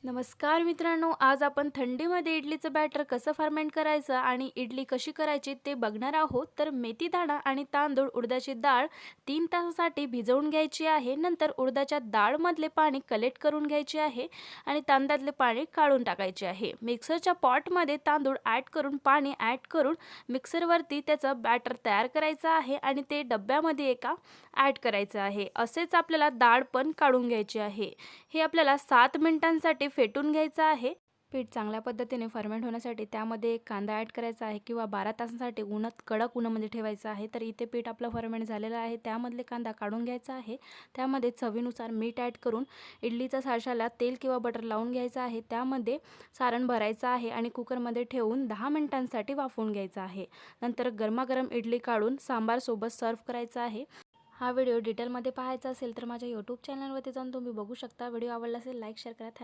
नमस्कार मित्रांनो, आज आपण थंडीमध्ये इडलीचं बॅटर कसं फर्मेंट करायचं आणि इडली कशी करायची ते बघणार आहोत. तर मेथी दाणा आणि तांदूळ उडदाची डाळ 3 तासासाठी भिजवून घ्यायची आहे. नंतर उडदाच्या डाळमधले पाणी कलेक्ट करून घ्यायचे आहे आणि तांदळातले पाणी काढून टाकायचे आहे. मिक्सरच्या पॉटमध्ये तांदूळ ॲड करून पाणी ॲड करून मिक्सरवरती त्याचं बॅटर तयार करायचं आहे आणि ते डब्यामध्ये एका ॲड करायचं आहे. असेच आपल्याला डाळ पण काढून घ्यायची आहे. हे आपल्याला 7 मिनिटांसाठी फेटून घ्यायचं आहे. पीठ चांगल्या पद्धतीने फर्मेंट होण्यासाठी त्यामध्ये एक कांदा ॲड करायचा आहे किंवा 12 तासांसाठी कडक उन्हामध्ये ठेवायचं आहे. तर इथे पीठ आपलं फर्मेंट झालेलं आहे. त्यामधले कांदा काढून घ्यायचा आहे. त्यामध्ये चवीनुसार मीठ ॲड करून इडलीच्या साच्याला तेल किंवा बटर लावून घ्यायचं आहे. त्यामध्ये सारण भरायचं आहे आणि कुकरमध्ये ठेवून 10 मिनिटांसाठी वाफवून घ्यायचं आहे. नंतर गरमागरम इडली काढून सांबारसोबत सर्व्ह करायचं आहे. हा व्हिडिओ डिटेलमध्ये पाहायचा असेल तर माझ्या यूट्यूब चॅनलवरती जाऊन तुम्ही बघू शकता. व्हिडिओ आवडला असेल लाईक शेअर करा. थँक्यू.